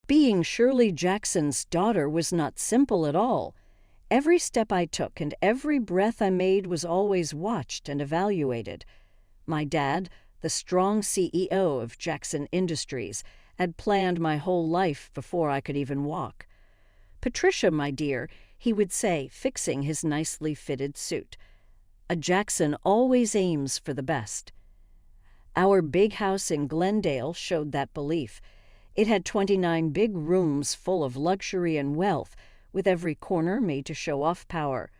Being Shirley Jackson's daughter was not simple at all. Every step I took and every breath I made was always watched and evaluated. My dad, the strong CEO of Jackson Industries, had planned my whole life before I could even walk. "Patricia, my dear," he would say, fixing his nicely fitted suit. "A Jackson always aims for the best." Our big house in Glendale showed that belief. It had 29 big rooms full of luxury and wealth, with every corner made to show off power.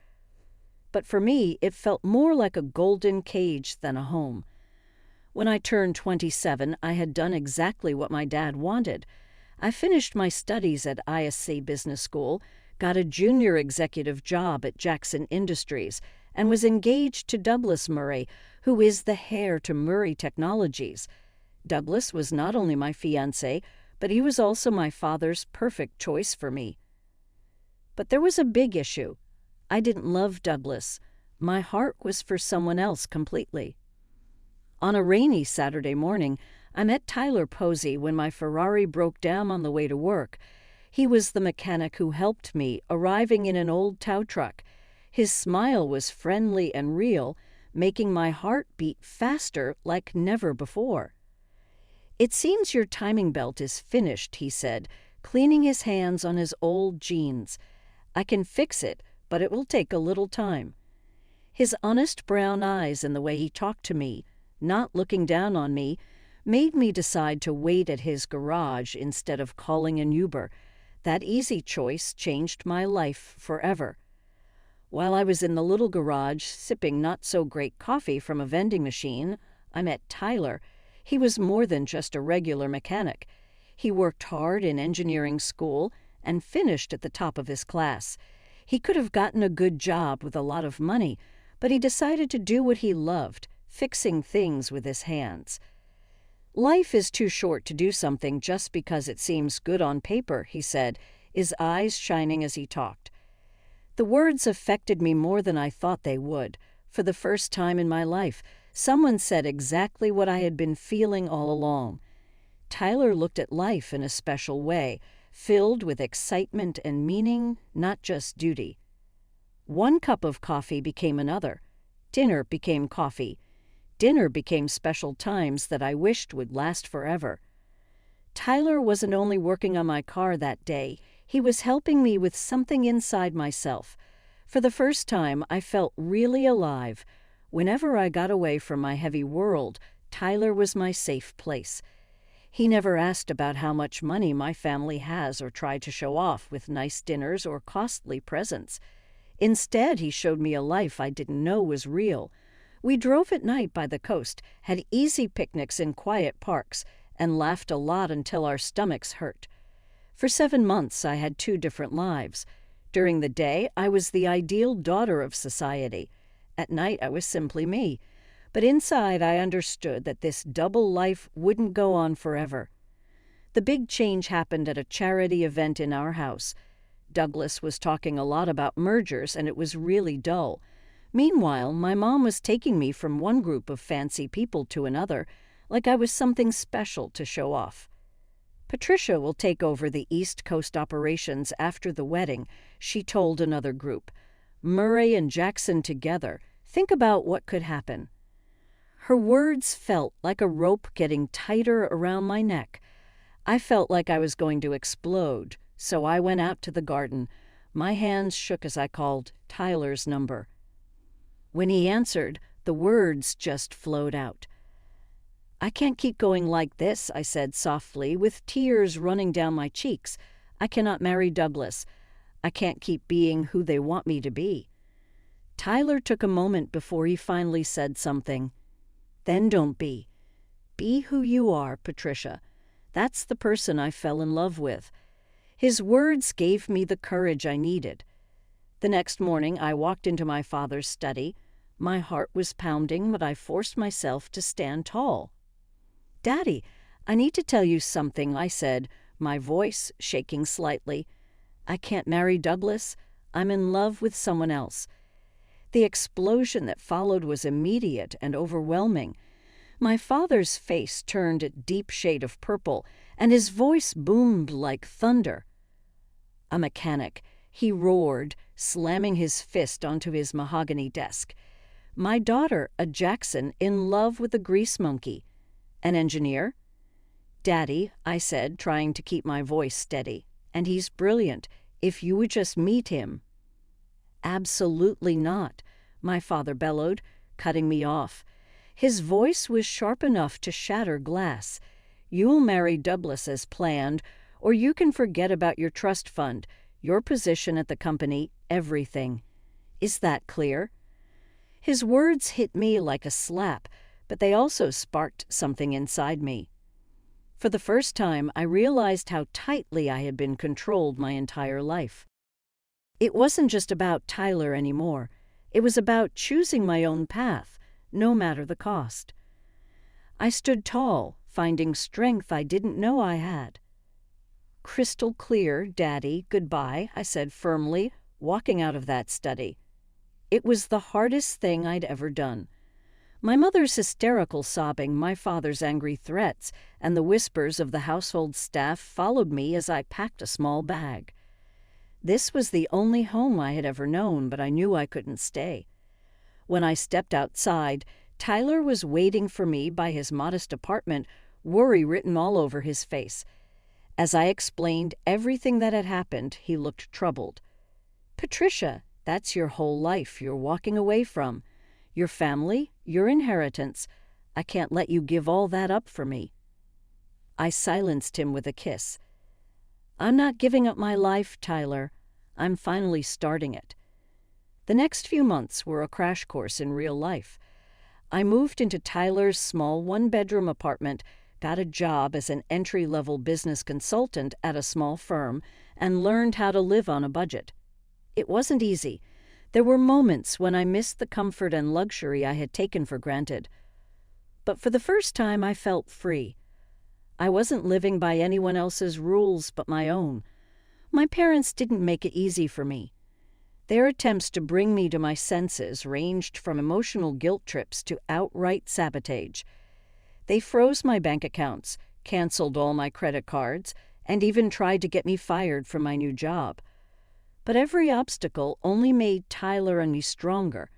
But for me, it felt more like a golden cage than a home. When I turned 27, I had done exactly what my dad wanted. I finished my studies at ISC Business School, got a junior executive job at Jackson Industries, and was engaged to Douglas Murray, who is the heir to Murray Technologies. Douglas was not only my fiancé, but he was also my father's perfect choice for me. But there was a big issue. I didn't love Douglas. My heart was for someone else completely. On a rainy Saturday morning, I met Tyler Posey when my Ferrari broke down on the way to work. He was the mechanic who helped me, arriving in an old tow truck. His smile was friendly and real, making my heart beat faster like never before. "It seems your timing belt is finished," he said, cleaning his hands on his old jeans. "I can fix it, but it will take a little time." His honest brown eyes and the way he talked to me, not looking down on me, made me decide to wait at his garage instead of calling an Uber. That easy choice changed my life forever. While I was in the little garage sipping not-so-great coffee from a vending machine, I met Tyler. He was more than just a regular mechanic. He worked hard in engineering school and finished at the top of his class. He could have gotten a good job with a lot of money, but he decided to do what he loved, fixing things with his hands. "Life is too short to do something just because it seems good on paper," he said, his eyes shining as he talked. The words affected me more than I thought they would. For the first time in my life, someone said exactly what I had been feeling all along. Tyler looked at life in a special way, filled with excitement and meaning, not just duty. One cup of coffee became another. Dinner became coffee. Dinner became special times that I wished would last forever. Tyler wasn't only working on my car that day, he was helping me with something inside myself. For the first time, I felt really alive. Whenever I got away from my heavy world, Tyler was my safe place. He never asked about how much money my family has or tried to show off with nice dinners or costly presents. Instead, he showed me a life I didn't know was real. We drove at night by the coast, had easy picnics in quiet parks, and laughed a lot until our stomachs hurt. For 7 months, I had 2 different lives. During the day, I was the ideal daughter of society. At night, I was simply me. But inside, I understood that this double life wouldn't go on forever. The big change happened at a charity event in our house. Douglas was talking a lot about mergers, and it was really dull. Meanwhile, my mom was taking me from one group of fancy people to another, like I was something special to show off. "Patricia will take over the East Coast operations after the wedding," she told another group. "Murray and Jackson together. Think about what could happen." Her words felt like a rope getting tighter around my neck. I felt like I was going to explode, so I went out to the garden. My hands shook as I called Tyler's number. When he answered, the words just flowed out. "I can't keep going like this," I said softly, with tears running down my cheeks. "I cannot marry Douglas. I can't keep being who they want me to be." Tyler took a moment before he finally said something. "Then don't be. Be who you are, Patricia. That's the person I fell in love with." His words gave me the courage I needed. The next morning, I walked into my father's study. My heart was pounding, but I forced myself to stand tall. "Daddy, I need to tell you something," I said, my voice shaking slightly. "I can't marry Douglas. I'm in love with someone else." The explosion that followed was immediate and overwhelming. My father's face turned a deep shade of purple, and his voice boomed like thunder. A mechanic, he roared, slamming his fist onto his mahogany desk. My daughter, a Jackson, in love with a grease monkey. An engineer? Daddy, I said, trying to keep my voice steady. And he's brilliant. If you would just meet him. Absolutely not, my father bellowed, cutting me off. His voice was sharp enough to shatter glass. You'll marry Douglas as planned, or you can forget about your trust fund, your position at the company, everything. Is that clear? His words hit me like a slap, but they also sparked something inside me. For the first time, I realized how tightly I had been controlled my entire life. It wasn't just about Tyler anymore. It was about choosing my own path, no matter the cost. I stood tall, finding strength I didn't know I had. Crystal clear, Daddy, goodbye, I said firmly, walking out of that study. It was the hardest thing I'd ever done. My mother's hysterical sobbing, my father's angry threats, and the whispers of the household staff followed me as I packed a small bag. This was the only home I had ever known, but I knew I couldn't stay. When I stepped outside, Tyler was waiting for me by his modest apartment, worry written all over his face. As I explained everything that had happened, he looked troubled. Patricia, that's your whole life you're walking away from. Your family, your inheritance. I can't let you give all that up for me. I silenced him with a kiss. I'm not giving up my life, Tyler. I'm finally starting it. The next few months were a crash course in real life. I moved into Tyler's small one-bedroom apartment, got a job as an entry-level business consultant at a small firm, and learned how to live on a budget. It wasn't easy. There were moments when I missed the comfort and luxury I had taken for granted. But for the first time, I felt free. I wasn't living by anyone else's rules but my own. My parents didn't make it easy for me. Their attempts to bring me to my senses ranged from emotional guilt trips to outright sabotage. They froze my bank accounts, canceled all my credit cards, and even tried to get me fired from my new job. But every obstacle only made Tyler and me stronger.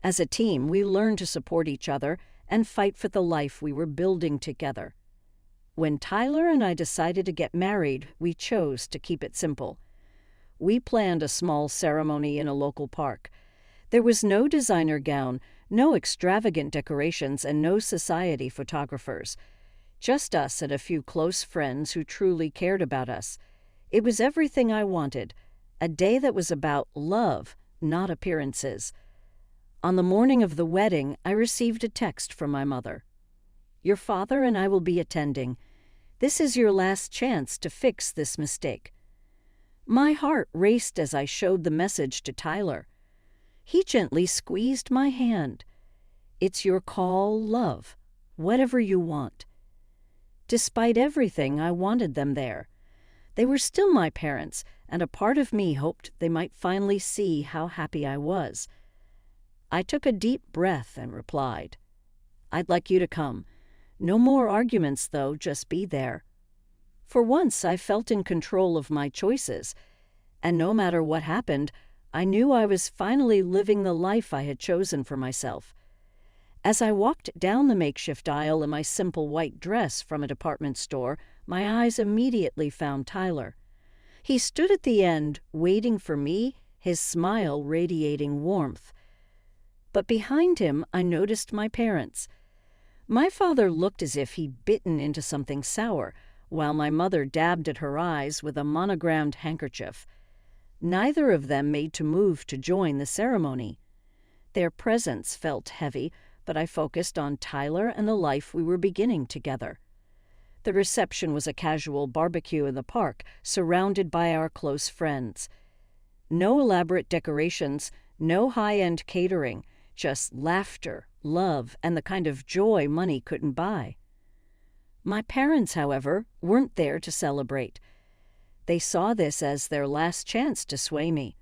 As a team, we learned to support each other and fight for the life we were building together. When Tyler and I decided to get married, we chose to keep it simple. We planned a small ceremony in a local park. There was no designer gown, no extravagant decorations, and no society photographers. Just us and a few close friends who truly cared about us. It was everything I wanted. A day that was about love, not appearances. On the morning of the wedding, I received a text from my mother. Your father and I will be attending. This is your last chance to fix this mistake. My heart raced as I showed the message to Tyler. He gently squeezed my hand. It's your call, love. Whatever you want. Despite everything, I wanted them there. They were still my parents, and a part of me hoped they might finally see how happy I was. I took a deep breath and replied, I'd like you to come. No more arguments, though, just be there. For once, I felt in control of my choices, and no matter what happened, I knew I was finally living the life I had chosen for myself. As I walked down the makeshift aisle in my simple white dress from a department store, my eyes immediately found Tyler. He stood at the end, waiting for me, his smile radiating warmth. But behind him, I noticed my parents. My father looked as if he'd bitten into something sour, while my mother dabbed at her eyes with a monogrammed handkerchief. Neither of them made to move to join the ceremony. Their presence felt heavy, but I focused on Tyler and the life we were beginning together. The reception was a casual barbecue in the park, surrounded by our close friends. No elaborate decorations, no high-end catering, just laughter, love, and the kind of joy money couldn't buy. My parents, however, weren't there to celebrate. They saw this as their last chance to sway me.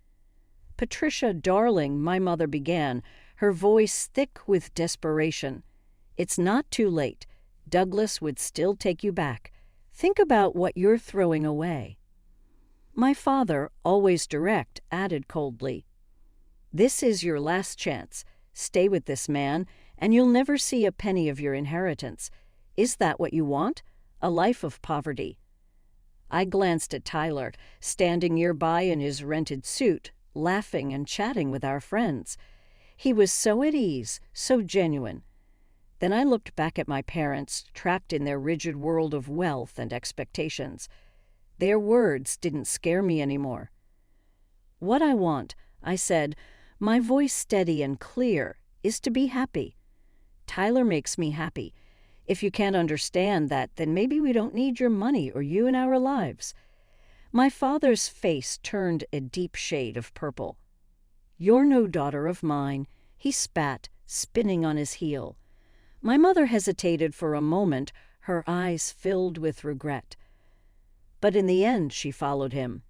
Patricia, darling, my mother began, her voice thick with desperation. It's not too late. Douglas would still take you back. Think about what you're throwing away." My father, always direct, added coldly, "This is your last chance. Stay with this man, and you'll never see a penny of your inheritance. Is that what you want? A life of poverty?" I glanced at Tyler, standing nearby in his rented suit, laughing and chatting with our friends. He was so at ease, so genuine. Then I looked back at my parents, trapped in their rigid world of wealth and expectations. Their words didn't scare me anymore. "What I want," I said, my voice steady and clear, "is to be happy. Tyler makes me happy. If you can't understand that, then maybe we don't need your money or you in our lives." My father's face turned a deep shade of purple. "You're no daughter of mine," he spat, spinning on his heel. My mother hesitated for a moment, her eyes filled with regret. But in the end, she followed him.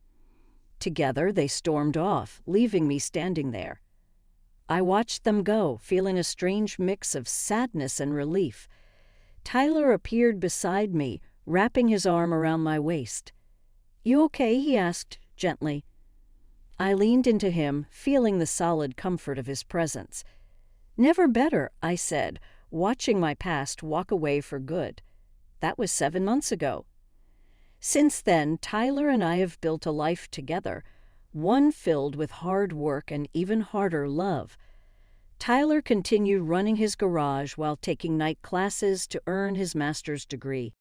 Together, they stormed off, leaving me standing there. I watched them go, feeling a strange mix of sadness and relief. Tyler appeared beside me, wrapping his arm around my waist. "You okay?" he asked, gently. I leaned into him, feeling the solid comfort of his presence. "Never better," I said, watching my past walk away for good. That was 7 months ago. Since then, Tyler and I have built a life together, one filled with hard work and even harder love. Tyler continued running his garage while taking night classes to earn his master's degree.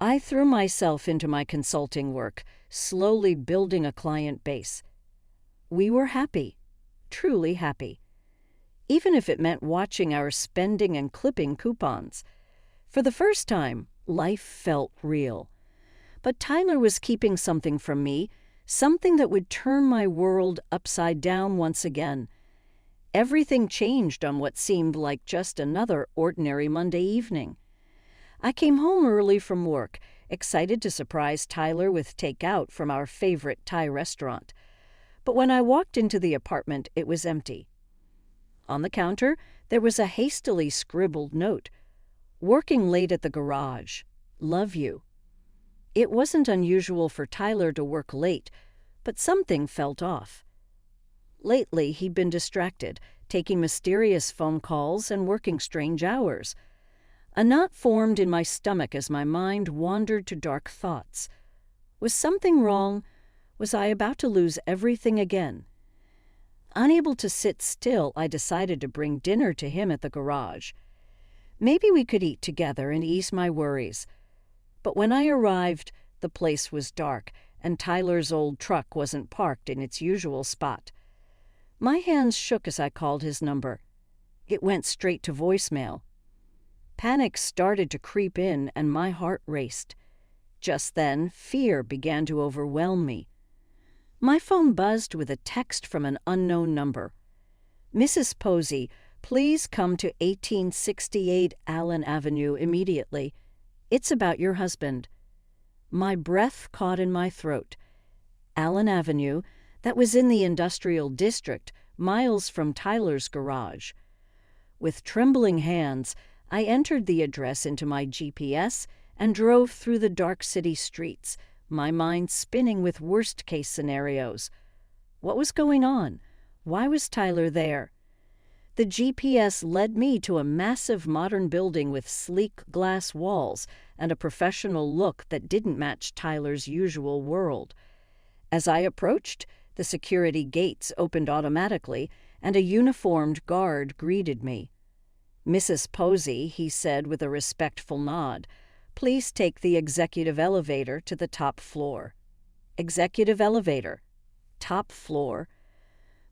I threw myself into my consulting work, slowly building a client base. We were happy, truly happy, even if it meant watching our spending and clipping coupons. For the first time, life felt real. But Tyler was keeping something from me, something that would turn my world upside down once again. Everything changed on what seemed like just another ordinary Monday evening. I came home early from work, excited to surprise Tyler with takeout from our favorite Thai restaurant. But when I walked into the apartment, it was empty. On the counter, there was a hastily scribbled note. "Working late at the garage. Love you." It wasn't unusual for Tyler to work late, but something felt off. Lately, he'd been distracted, taking mysterious phone calls and working strange hours. A knot formed in my stomach as my mind wandered to dark thoughts. Was something wrong? Was I about to lose everything again? Unable to sit still, I decided to bring dinner to him at the garage. Maybe we could eat together and ease my worries. But when I arrived, the place was dark, and Tyler's old truck wasn't parked in its usual spot. My hands shook as I called his number. It went straight to voicemail. Panic started to creep in, and my heart raced. Just then, fear began to overwhelm me. My phone buzzed with a text from an unknown number. "Mrs. Posey, please come to 1868 Allen Avenue immediately. It's about your husband." My breath caught in my throat. Allen Avenue, that was in the industrial district, miles from Tyler's garage. With trembling hands, I entered the address into my GPS and drove through the dark city streets, my mind spinning with worst-case scenarios. What was going on? Why was Tyler there? The GPS led me to a massive modern building with sleek glass walls and a professional look that didn't match Tyler's usual world. As I approached, the security gates opened automatically, and a uniformed guard greeted me. "Mrs. Posey," he said with a respectful nod, "please take the executive elevator to the top floor." Executive elevator. Top floor.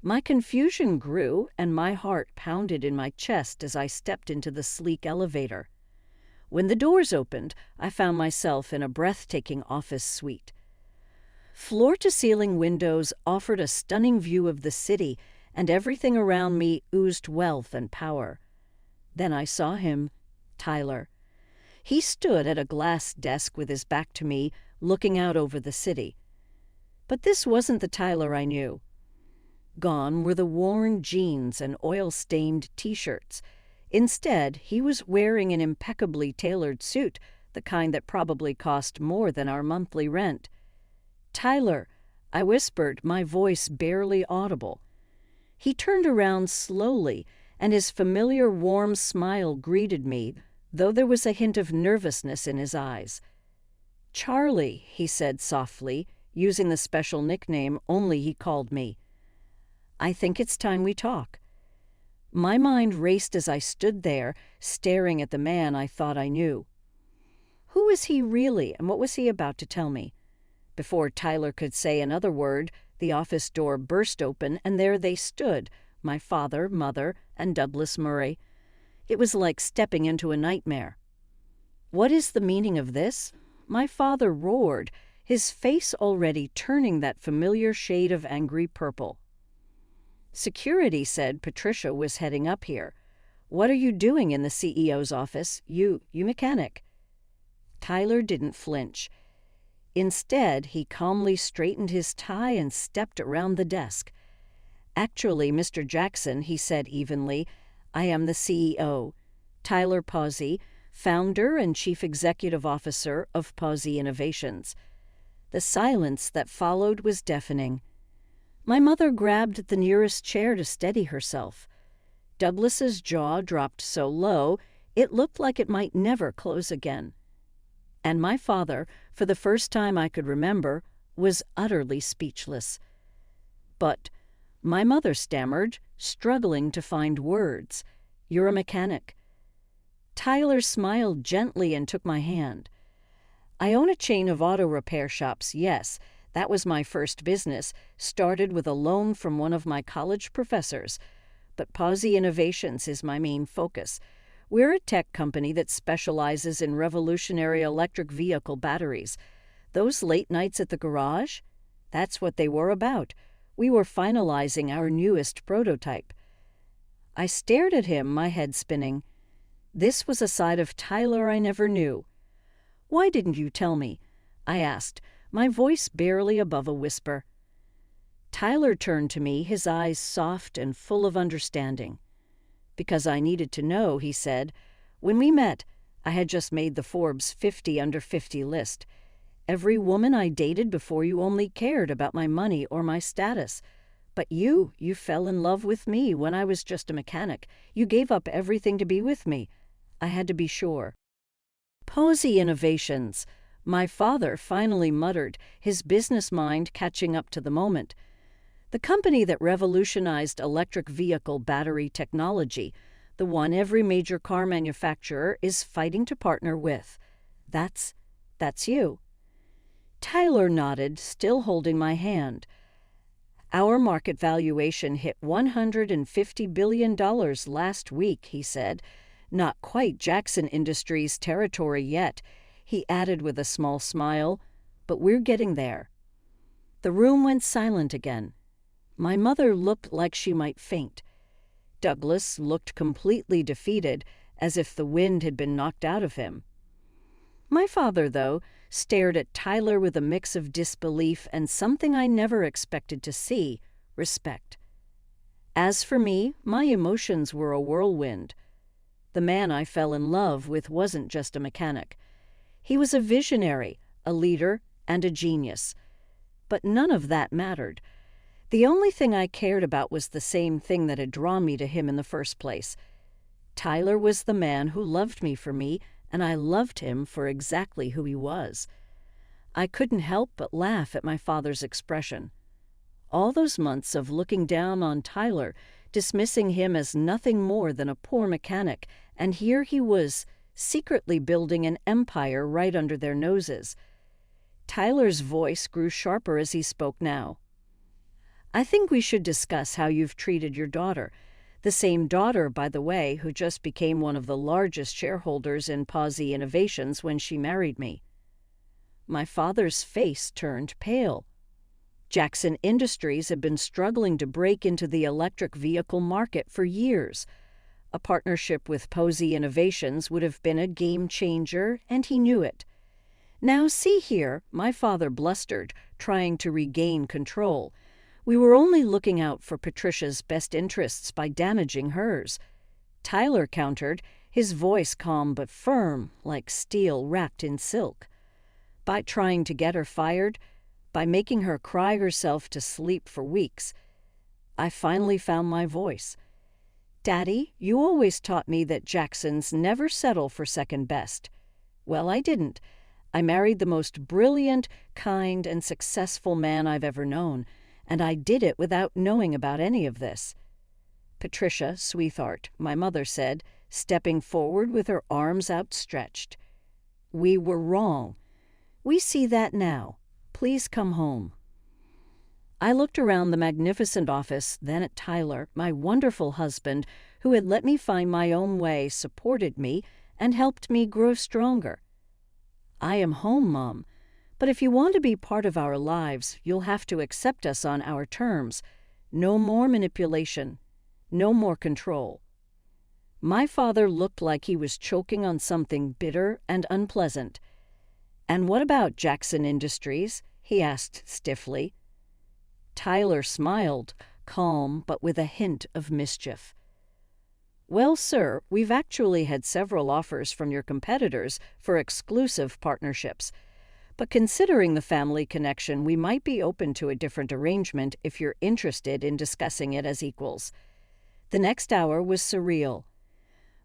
My confusion grew, and my heart pounded in my chest as I stepped into the sleek elevator. When the doors opened, I found myself in a breathtaking office suite. Floor-to-ceiling windows offered a stunning view of the city, and everything around me oozed wealth and power. Then I saw him, Tyler. He stood at a glass desk with his back to me, looking out over the city. But this wasn't the Tyler I knew. Gone were the worn jeans and oil-stained T-shirts. Instead, he was wearing an impeccably tailored suit the kind that probably cost more than our monthly rent. "Tyler," I whispered, my voice barely audible. He turned around slowly, and his familiar warm smile greeted me, though there was a hint of nervousness in his eyes. "Charlie," he said softly, using the special nickname only he called me. "I think it's time we talk." My mind raced as I stood there, staring at the man I thought I knew. Who was he really, and what was he about to tell me? Before Tyler could say another word, the office door burst open, and there they stood, my father, mother, and Douglas Murray. It was like stepping into a nightmare. "What is the meaning of this?" my father roared, his face already turning that familiar shade of angry purple. "Security said Patricia was heading up here. What are you doing in the CEO's office? You mechanic." Tyler didn't flinch. Instead, he calmly straightened his tie and stepped around the desk. "Actually, Mr. Jackson," he said evenly, "I am the CEO, Tyler Pawsey, founder and chief executive officer of Pawsey Innovations." The silence that followed was deafening. My mother grabbed the nearest chair to steady herself. Douglas's jaw dropped so low, it looked like it might never close again. And my father, for the first time I could remember, was utterly speechless. "But," my mother stammered, struggling to find words, "you're a mechanic." Tyler smiled gently and took my hand. "I own a chain of auto repair shops, yes. That was my first business, started with a loan from one of my college professors. But Pawsey Innovations is my main focus. We're a tech company that specializes in revolutionary electric vehicle batteries. Those late nights at the garage? That's what they were about. We were finalizing our newest prototype." I stared at him, my head spinning. This was a side of Tyler I never knew. "Why didn't you tell me?" I asked, my voice barely above a whisper. Tyler turned to me, his eyes soft and full of understanding. "Because I needed to know," he said. "When we met, I had just made the Forbes 50 Under 50 list. Every woman I dated before you only cared about my money or my status. But you fell in love with me when I was just a mechanic. You gave up everything to be with me. I had to be sure." "Pawsey Innovations," my father finally muttered, his business mind catching up to the moment. "The company that revolutionized electric vehicle battery technology, the one every major car manufacturer is fighting to partner with. That's you." Tyler nodded, still holding my hand. "Our market valuation hit $150 billion last week," he said. "Not quite Jackson Industries' territory yet," he added with a small smile, "but we're getting there." The room went silent again. My mother looked like she might faint. Douglas looked completely defeated, as if the wind had been knocked out of him. My father, though, stared at Tyler with a mix of disbelief and something I never expected to see, respect. As for me, my emotions were a whirlwind. The man I fell in love with wasn't just a mechanic. He was a visionary, a leader, and a genius. But none of that mattered. The only thing I cared about was the same thing that had drawn me to him in the first place. Tyler was the man who loved me for me, and I loved him for exactly who he was. I couldn't help but laugh at my father's expression. All those months of looking down on Tyler, dismissing him as nothing more than a poor mechanic, and here he was, secretly building an empire right under their noses. Tyler's voice grew sharper as he spoke now. "I think we should discuss how you've treated your daughter. The same daughter, by the way, who just became one of the largest shareholders in Pawsey Innovations when she married me." My father's face turned pale. Jackson Industries had been struggling to break into the electric vehicle market for years. A partnership with Pawsey Innovations would have been a game changer, and he knew it. "Now see here," my father blustered, trying to regain control. "We were only looking out for Patricia's best interests by damaging hers." Tyler countered, his voice calm but firm, like steel wrapped in silk. By trying to get her fired, by making her cry herself to sleep for weeks, I finally found my voice. "Daddy, you always taught me that Jacksons never settle for second best." Well, I didn't. I married the most brilliant, kind, and successful man I've ever known, and I did it without knowing about any of this. "Patricia, sweetheart," my mother said, stepping forward with her arms outstretched. "We were wrong. We see that now. Please come home." I looked around the magnificent office, then at Tyler, my wonderful husband, who had let me find my own way, supported me, and helped me grow stronger. "I am home, Mom, but if you want to be part of our lives, you'll have to accept us on our terms. No more manipulation. No more control." My father looked like he was choking on something bitter and unpleasant. "And what about Jackson Industries?" he asked stiffly. Tyler smiled, calm but with a hint of mischief. "Well, sir, we've actually had several offers from your competitors for exclusive partnerships. But considering the family connection, we might be open to a different arrangement if you're interested in discussing it as equals." The next hour was surreal.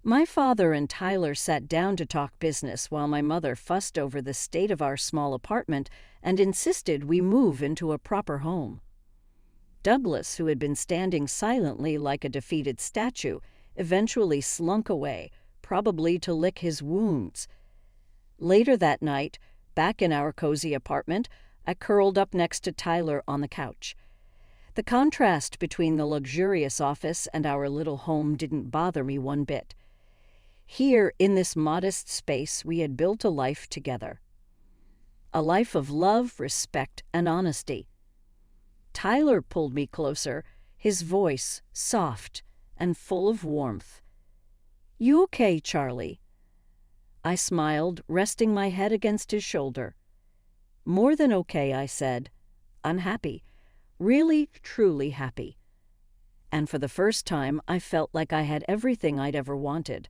My father and Tyler sat down to talk business while my mother fussed over the state of our small apartment and insisted we move into a proper home. Douglas, who had been standing silently like a defeated statue, eventually slunk away, probably to lick his wounds. Later that night, back in our cozy apartment, I curled up next to Tyler on the couch. The contrast between the luxurious office and our little home didn't bother me one bit. Here, in this modest space, we had built a life together. A life of love, respect, and honesty. Tyler pulled me closer, his voice soft and full of warmth. "You okay, Charlie?" I smiled, resting my head against his shoulder. "More than okay," I said. "Unhappy. Really, truly happy." And for the first time, I felt like I had everything I'd ever wanted.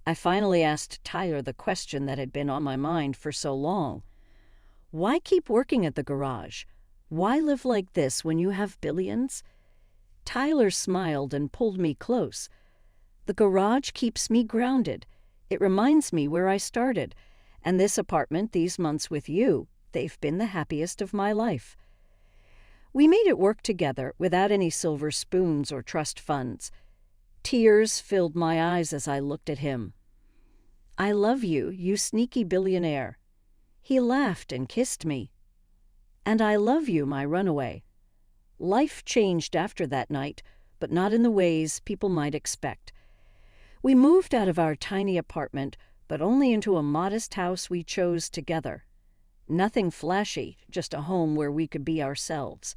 I finally asked Tyler the question that had been on my mind for so long. "Why keep working at the garage? Why live like this when you have billions?" Tyler smiled and pulled me close. "The garage keeps me grounded. It reminds me where I started. And this apartment, these months with you, they've been the happiest of my life." We made it work together without any silver spoons or trust funds. Tears filled my eyes as I looked at him. "I love you, you sneaky billionaire." He laughed and kissed me. "And I love you, my runaway." Life changed after that night, but not in the ways people might expect. We moved out of our tiny apartment, but only into a modest house we chose together. Nothing flashy, just a home where we could be ourselves.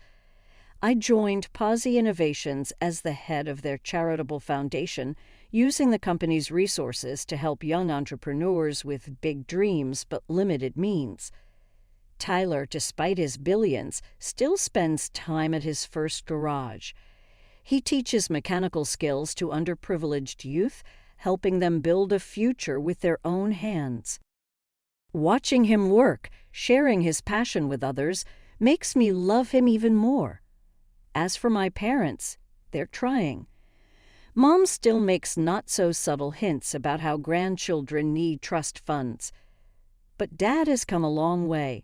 I joined Pazzi Innovations as the head of their charitable foundation, using the company's resources to help young entrepreneurs with big dreams but limited means. Tyler, despite his billions, still spends time at his first garage. He teaches mechanical skills to underprivileged youth, helping them build a future with their own hands. Watching him work, sharing his passion with others, makes me love him even more. As for my parents, they're trying. Mom still makes not-so-subtle hints about how grandchildren need trust funds. But Dad has come a long way.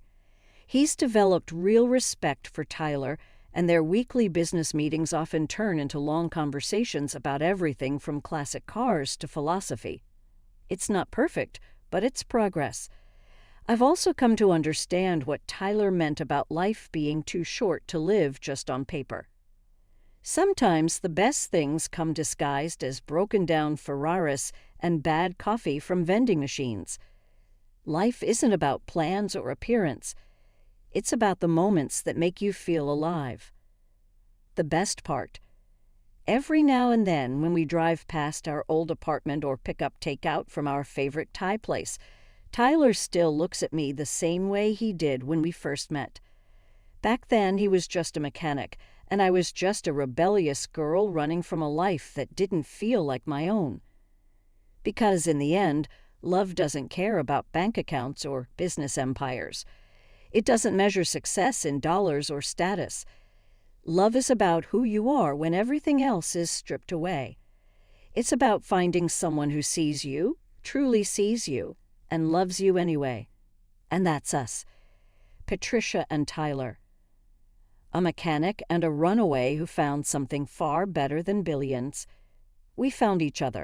He's developed real respect for Tyler, and their weekly business meetings often turn into long conversations about everything from classic cars to philosophy. It's not perfect, but it's progress. I've also come to understand what Tyler meant about life being too short to live just on paper. Sometimes the best things come disguised as broken-down Ferraris and bad coffee from vending machines. Life isn't about plans or appearance. It's about the moments that make you feel alive. The best part. Every now and then when we drive past our old apartment or pick up takeout from our favorite Thai place, Tyler still looks at me the same way he did when we first met. Back then he was just a mechanic, and I was just a rebellious girl running from a life that didn't feel like my own. Because in the end, love doesn't care about bank accounts or business empires. It doesn't measure success in dollars or status. Love is about who you are when everything else is stripped away. It's about finding someone who sees you, truly sees you, and loves you anyway. And that's us, Patricia and Tyler. A mechanic and a runaway who found something far better than billions. We found each other.